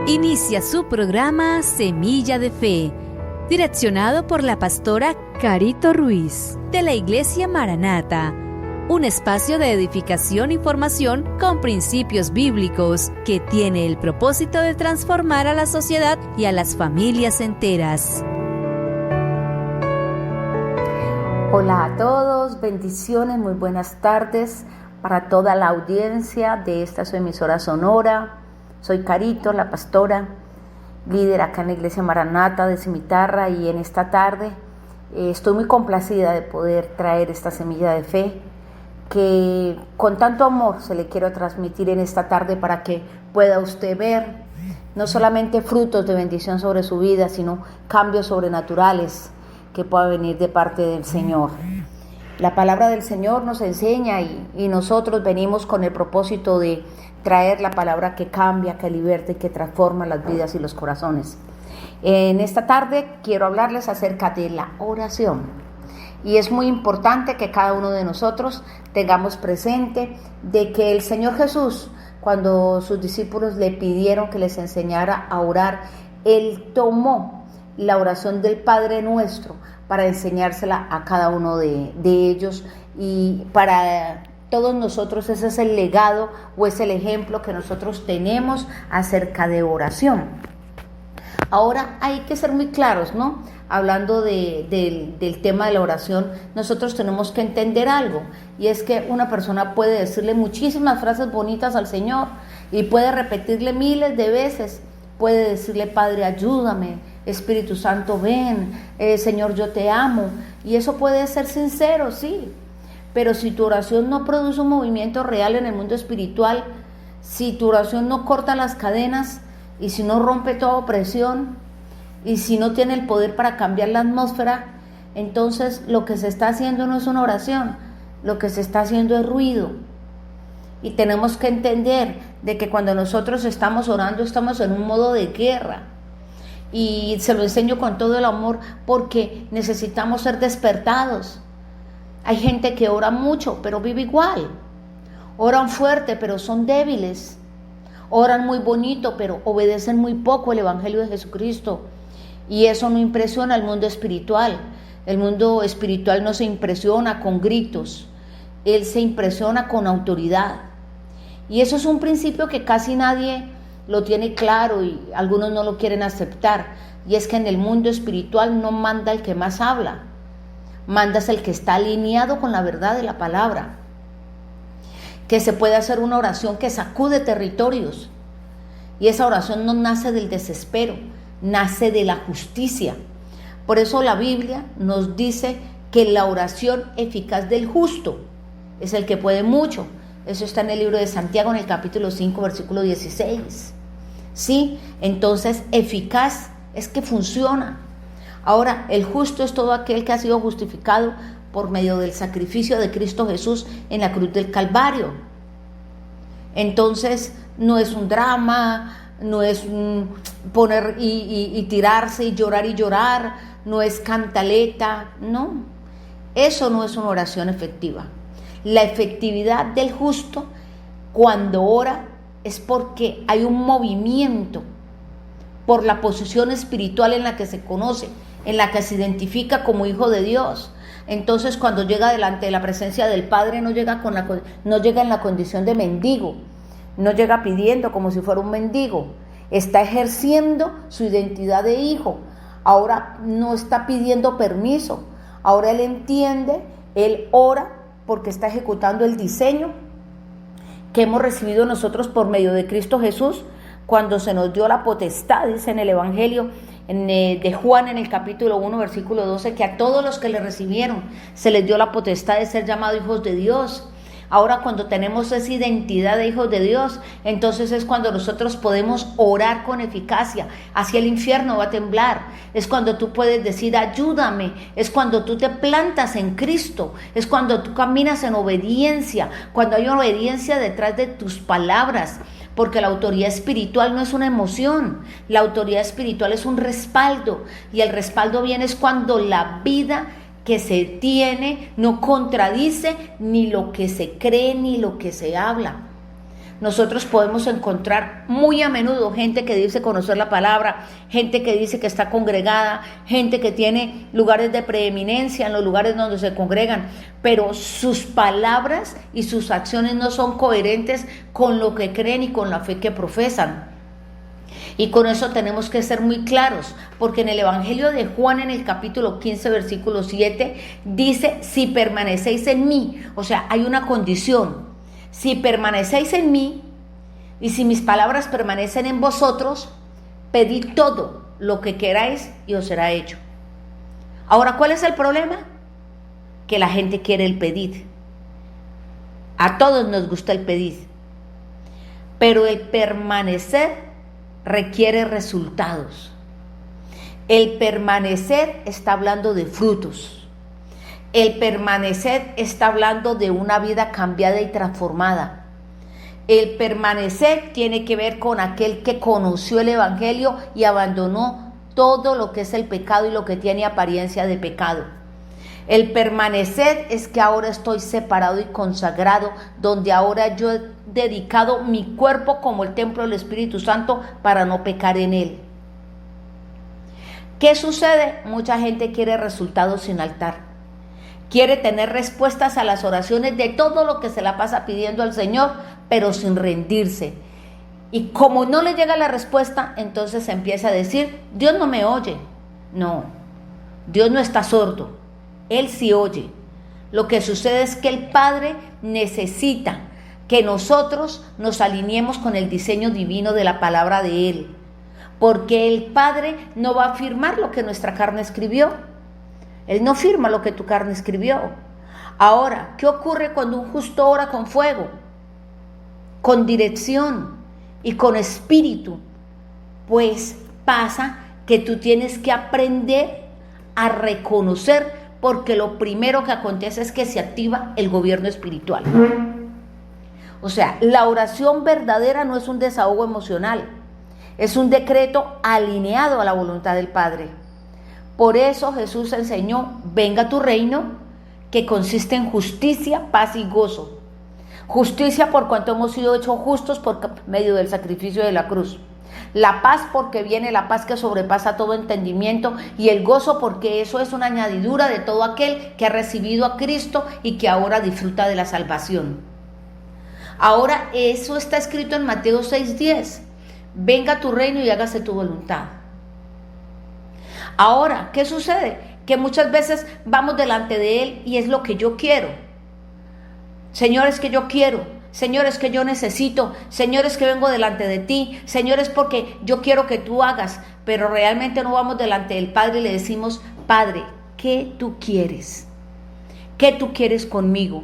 Inicia su programa Semilla de Fe, direccionado por la pastora Carito Ruiz, de la Iglesia Maranata, un espacio de edificación y formación con principios bíblicos que tiene el propósito de transformar a la sociedad y a las familias enteras. Hola a todos, bendiciones, muy buenas tardes para toda la audiencia de esta su emisora sonora. Soy Carito, la pastora, líder acá en la Iglesia Maranata de Cimitarra, y en esta tarde estoy muy complacida de poder traer esta semilla de fe que con tanto amor se le quiero transmitir en esta tarde para que pueda usted ver no solamente frutos de bendición sobre su vida, sino cambios sobrenaturales que puedan venir de parte del Señor. La palabra del Señor nos enseña y nosotros venimos con el propósito de traer la palabra que cambia, que liberta y que transforma las vidas y los corazones. En esta tarde quiero hablarles acerca de la oración. Y es muy importante que cada uno de nosotros tengamos presente de que el Señor Jesús, cuando sus discípulos le pidieron que les enseñara a orar, Él tomó la oración del Padre Nuestro para enseñársela a cada uno de ellos, y para todos nosotros ese es el legado o es el ejemplo que nosotros tenemos acerca de oración. Ahora hay que ser muy claros, ¿no? Hablando del tema de la oración, nosotros tenemos que entender algo, y es que una persona puede decirle muchísimas frases bonitas al Señor y puede repetirle miles de veces, puede decirle: Padre, ayúdame, Espíritu Santo, ven, Señor, yo te amo, y eso puede ser sincero, sí. Pero si tu oración no produce un movimiento real en el mundo espiritual, si tu oración no corta las cadenas, y si no rompe toda opresión, y si no tiene el poder para cambiar la atmósfera, entonces lo que se está haciendo no es una oración, lo que se está haciendo es ruido. Y tenemos que entender de que cuando nosotros estamos orando, estamos en un modo de guerra. Y se lo enseño con todo el amor porque necesitamos ser despertados. Hay gente que ora mucho, pero vive igual. Oran fuerte, pero son débiles. Oran muy bonito, pero obedecen muy poco el Evangelio de Jesucristo. Y eso no impresiona al mundo espiritual. El mundo espiritual no se impresiona con gritos. Él se impresiona con autoridad. Y eso es un principio que casi nadie lo tiene claro y algunos no lo quieren aceptar. Y es que en el mundo espiritual no manda el que más habla. Mandas el que está alineado con la verdad de la palabra. Que se puede hacer una oración que sacude territorios. Y esa oración no nace del desespero, nace de la justicia. Por eso la Biblia nos dice que la oración eficaz del justo es el que puede mucho. Eso está en el libro de Santiago, en el capítulo 5, versículo 16. Sí, entonces eficaz es que funciona. Ahora, el justo es todo aquel que ha sido justificado por medio del sacrificio de Cristo Jesús en la cruz del Calvario. Entonces, no es un drama, no es poner y tirarse y llorar, no es cantaleta, no. Eso no es una oración efectiva. La efectividad del justo cuando ora es porque hay un movimiento por la posición espiritual en la que se conoce, en la que se identifica como hijo de Dios. Entonces, cuando llega delante de la presencia del Padre, no llega en la condición de mendigo, no llega pidiendo como si fuera un mendigo, está ejerciendo su identidad de hijo. Ahora no está pidiendo permiso, ahora él entiende, él ora porque está ejecutando el diseño que hemos recibido nosotros por medio de Cristo Jesús, cuando se nos dio la potestad, dice en el Evangelio de Juan, en el capítulo 1, versículo 12, que a todos los que le recibieron se les dio la potestad de ser llamados hijos de Dios. Ahora, cuando tenemos esa identidad de hijos de Dios, entonces es cuando nosotros podemos orar con eficacia. Hacia el infierno va a temblar. Es cuando tú puedes decir: ayúdame. Es cuando tú te plantas en Cristo. Es cuando tú caminas en obediencia. Cuando hay obediencia detrás de tus palabras. Porque la autoridad espiritual no es una emoción. La autoridad espiritual es un respaldo. Y el respaldo viene es cuando la vida que se tiene no contradice ni lo que se cree ni lo que se habla. nosotros podemos encontrar muy a menudo gente que dice conocer la palabra, gente que dice que está congregada, gente que tiene lugares de preeminencia en los lugares donde se congregan, pero sus palabras y sus acciones no son coherentes con lo que creen y con la fe que profesan. Y con eso tenemos que ser muy claros, porque en el Evangelio de Juan, en el capítulo 15, versículo 7, dice, si permanecéis en mí, o sea, hay una condición, si permanecéis en mí, y si mis palabras permanecen en vosotros, pedid todo lo que queráis y os será hecho. Ahora, ¿cuál es el problema? Que la gente quiere el pedid. A todos nos gusta el pedid, pero el permanecer requiere resultados. El permanecer está hablando de frutos. El permanecer está hablando de una vida cambiada y transformada. El permanecer tiene que ver con aquel que conoció el Evangelio y abandonó todo lo que es el pecado y lo que tiene apariencia de pecado. El permanecer es que ahora estoy separado y consagrado, donde ahora yo he dedicado mi cuerpo como el templo del Espíritu Santo para no pecar en él. ¿Qué sucede? Mucha gente quiere resultados sin altar. Quiere tener respuestas a las oraciones de todo lo que se la pasa pidiendo al Señor, pero sin rendirse. Y como no le llega la respuesta, entonces empieza a decir, Dios no me oye. No, Dios no está sordo. Él sí oye. Lo que sucede es que el Padre necesita que nosotros nos alineemos con el diseño divino de la palabra de Él, porque el Padre no va a firmar lo que nuestra carne escribió. Él no firma lo que tu carne escribió. Ahora, ¿qué ocurre cuando un justo ora con fuego, con dirección y con espíritu? Pues pasa que tú tienes que aprender a reconocer, porque lo primero que acontece es que se activa el gobierno espiritual. O sea, la oración verdadera no es un desahogo emocional, es un decreto alineado a la voluntad del Padre. Por eso Jesús enseñó, venga tu reino, que consiste en justicia, paz y gozo. Justicia por cuanto hemos sido hechos justos por medio del sacrificio de la cruz. La paz porque viene la paz que sobrepasa todo entendimiento, y el gozo porque eso es una añadidura de todo aquel que ha recibido a Cristo y que ahora disfruta de la salvación. Ahora eso está escrito en Mateo 6:10. Venga tu reino y hágase tu voluntad. Ahora, ¿qué sucede? Que muchas veces vamos delante de Él y es lo que yo quiero. Señor, es que yo quiero. Señor, es que yo necesito. Señor, es que vengo delante de ti. Señor, es porque yo quiero que tú hagas. Pero realmente no vamos delante del Padre y le decimos, Padre, ¿qué tú quieres? ¿Qué tú quieres conmigo?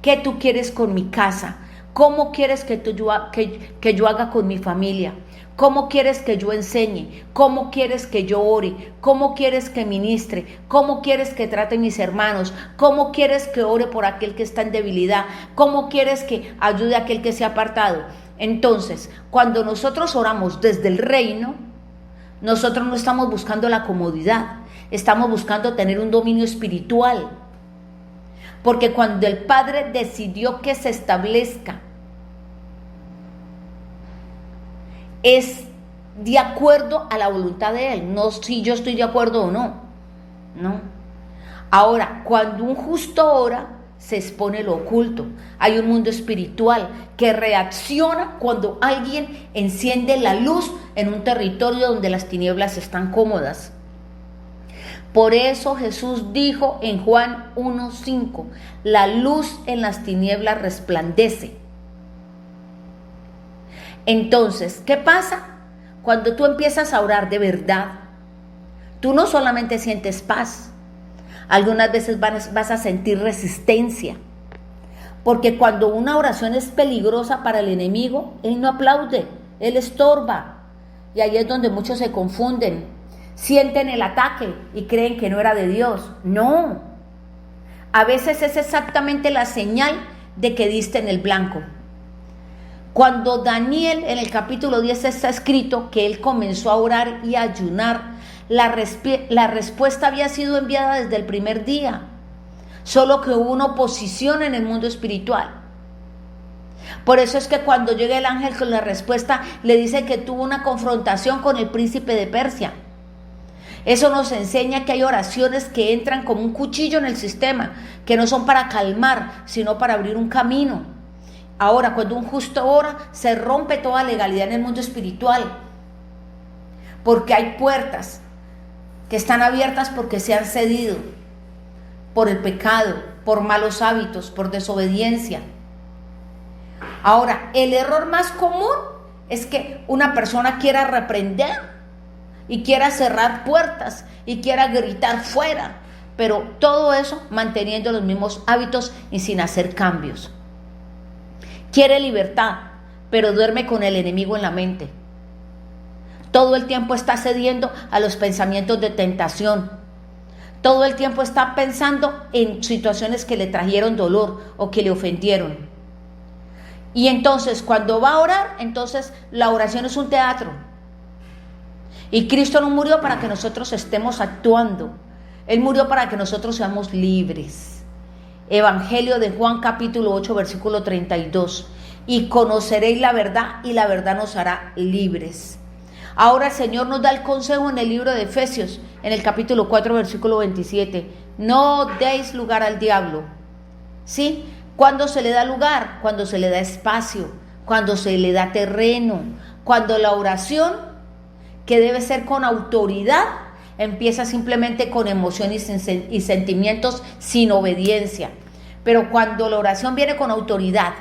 ¿Qué tú quieres con mi casa? ¿Cómo quieres que yo haga con mi familia? ¿Cómo quieres que yo enseñe? ¿Cómo quieres que yo ore? ¿Cómo quieres que ministre? ¿Cómo quieres que trate a mis hermanos? ¿Cómo quieres que ore por aquel que está en debilidad? ¿Cómo quieres que ayude a aquel que se ha apartado? Entonces, cuando nosotros oramos desde el reino, nosotros no estamos buscando la comodidad, estamos buscando tener un dominio espiritual. Porque cuando el Padre decidió que se establezca, es de acuerdo a la voluntad de Él, no si yo estoy de acuerdo o no. No. Ahora, cuando un justo ora, se expone lo oculto. Hay un mundo espiritual que reacciona cuando alguien enciende la luz en un territorio donde las tinieblas están cómodas. Por eso Jesús dijo en Juan 1:5, la luz en las tinieblas resplandece. Entonces, ¿qué pasa? Cuando tú empiezas a orar de verdad, tú no solamente sientes paz, algunas veces vas a sentir resistencia, porque cuando una oración es peligrosa para el enemigo, él no aplaude, él estorba, y ahí es donde muchos se confunden, sienten el ataque y creen que no era de Dios. No, a veces es exactamente la señal de que diste en el blanco. Cuando Daniel en el capítulo 10 está escrito que él comenzó a orar y a ayunar, la respuesta había sido enviada desde el primer día, solo que hubo una oposición en el mundo espiritual. Por eso es que cuando llega el ángel con la respuesta, le dice que tuvo una confrontación con el príncipe de Persia. Eso nos enseña que hay oraciones que entran como un cuchillo en el sistema, que no son para calmar, sino para abrir un camino. Ahora, cuando un justo ora, se rompe toda legalidad en el mundo espiritual, porque hay puertas que están abiertas porque se han cedido por el pecado, por malos hábitos, por desobediencia. Ahora, el error más común es que una persona quiera reprender y quiera cerrar puertas y quiera gritar fuera, pero todo eso manteniendo los mismos hábitos y sin hacer cambios. Quiere libertad, pero duerme con el enemigo en la mente. Todo el tiempo está cediendo a los pensamientos de tentación. Todo el tiempo está pensando en situaciones que le trajeron dolor o que le ofendieron. Y entonces cuando va a orar, entonces la oración es un teatro. Y Cristo no murió para que nosotros estemos actuando. Él murió para que nosotros seamos libres. Evangelio de Juan capítulo 8 versículo 32. Y conoceréis la verdad y la verdad nos hará libres. Ahora el Señor nos da el consejo en el libro de Efesios, en el capítulo 4 versículo 27. No deis lugar al diablo. ¿Sí? ¿Cuándo se le da lugar? Cuando se le da espacio, cuando se le da terreno, cuando la oración, que debe ser con autoridad, empieza simplemente con emoción y sentimientos sin obediencia. Pero cuando la oración viene con autoridad,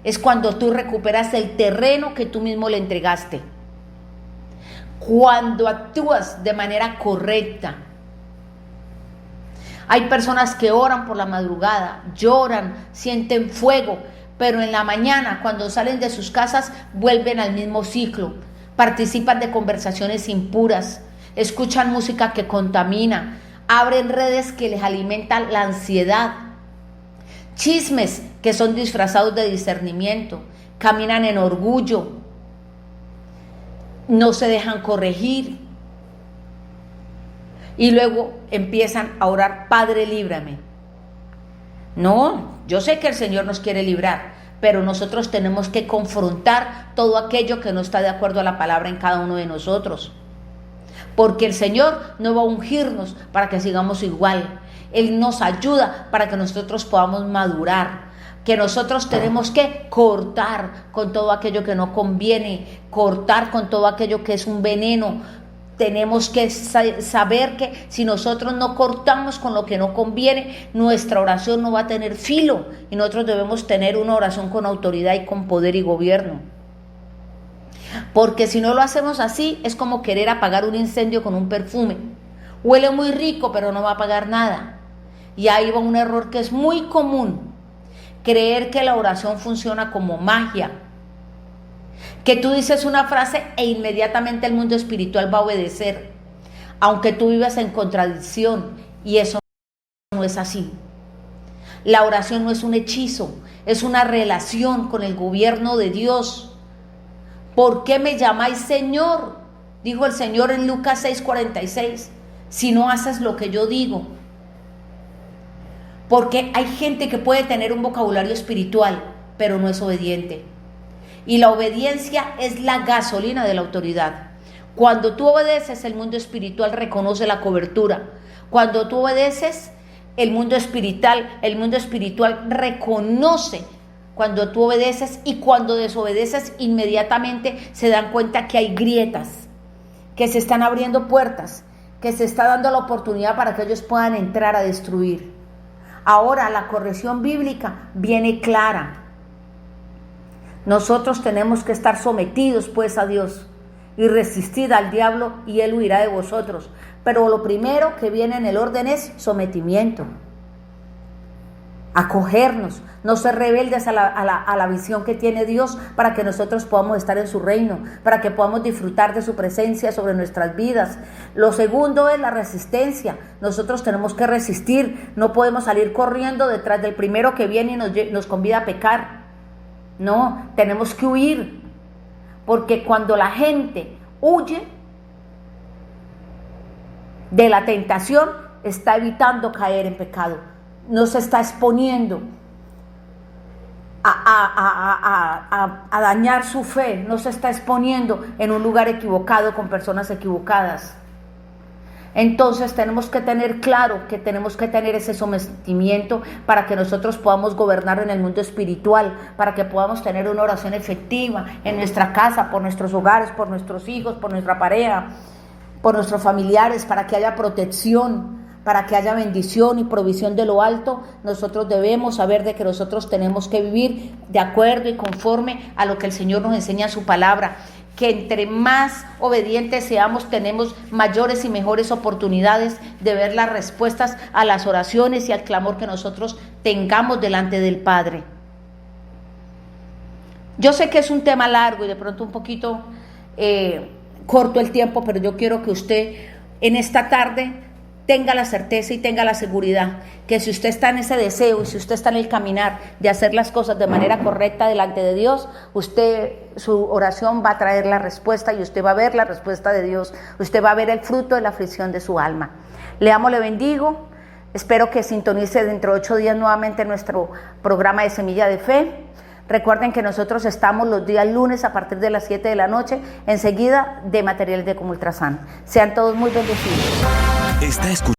es cuando tú recuperas el terreno que tú mismo le entregaste. Cuando actúas de manera correcta. Hay personas que oran por la madrugada, lloran, sienten fuego, pero en la mañana, cuando salen de sus casas, vuelven al mismo ciclo. Participan de conversaciones impuras, escuchan música que contamina, abren redes que les alimentan la ansiedad, chismes que son disfrazados de discernimiento, caminan en orgullo, no se dejan corregir y luego empiezan a orar, Padre, líbrame. No, yo sé que el Señor nos quiere librar, pero nosotros tenemos que confrontar todo aquello que no está de acuerdo a la palabra en cada uno de nosotros. Porque el Señor no va a ungirnos para que sigamos igual. Él nos ayuda para que nosotros podamos madurar. Que nosotros tenemos que cortar con todo aquello que no conviene, cortar con todo aquello que es un veneno. Tenemos que saber que si nosotros no cortamos con lo que no conviene, nuestra oración no va a tener filo, y nosotros debemos tener una oración con autoridad y con poder y gobierno. Porque si no lo hacemos así, es como querer apagar un incendio con un perfume. Huele muy rico, pero no va a apagar nada. Y ahí va un error que es muy común: creer que la oración funciona como magia, que tú dices una frase e inmediatamente el mundo espiritual va a obedecer, aunque tú vivas en contradicción, y eso no es así. La oración no es un hechizo, es una relación con el gobierno de Dios. ¿Por qué me llamáis Señor? Dijo el Señor en Lucas 6:46, si no haces lo que yo digo. Porque hay gente que puede tener un vocabulario espiritual, pero no es obediente. Y la obediencia es la gasolina de la autoridad. Cuando tú obedeces, el mundo espiritual reconoce la cobertura. Cuando tú obedeces, el mundo espiritual reconoce cuando tú obedeces, y cuando desobedeces, inmediatamente se dan cuenta que hay grietas, que se están abriendo puertas, que se está dando la oportunidad para que ellos puedan entrar a destruir. Ahora la corrección bíblica viene clara. Nosotros tenemos que estar sometidos pues a Dios y resistir al diablo y él huirá de vosotros. Pero lo primero que viene en el orden es sometimiento. Acogernos, no ser rebeldes a la visión que tiene Dios, para que nosotros podamos estar en su reino, para que podamos disfrutar de su presencia sobre nuestras vidas. Lo segundo es la resistencia. Nosotros tenemos que resistir, no podemos salir corriendo detrás del primero que viene y nos convida a pecar. No, tenemos que huir, porque cuando la gente huye de la tentación, está evitando caer en pecado. No se está exponiendo a dañar su fe, no se está exponiendo en un lugar equivocado con personas equivocadas. Entonces tenemos que tener claro que tenemos que tener ese sometimiento para que nosotros podamos gobernar en el mundo espiritual, para que podamos tener una oración efectiva en nuestra casa, por nuestros hogares, por nuestros hijos, por nuestra pareja, por nuestros familiares, para que haya protección, para que haya bendición y provisión de lo alto. Nosotros debemos saber de que nosotros tenemos que vivir de acuerdo y conforme a lo que el Señor nos enseña en su palabra, que entre más obedientes seamos, tenemos mayores y mejores oportunidades de ver las respuestas a las oraciones y al clamor que nosotros tengamos delante del Padre. Yo sé que es un tema largo y de pronto un poquito corto el tiempo, pero yo quiero que usted en esta tarde tenga la certeza y tenga la seguridad que si usted está en ese deseo y si usted está en el caminar de hacer las cosas de manera correcta delante de Dios, su oración va a traer la respuesta y usted va a ver la respuesta de Dios. Usted va a ver el fruto de la aflicción de su alma. Le amo, le bendigo. Espero que sintonice dentro de 8 días nuevamente nuestro programa de Semilla de Fe. Recuerden que nosotros estamos los días lunes a partir de las 7 de la noche, enseguida de Materiales de Comultrasan. Sean todos muy bendecidos. Está escuchando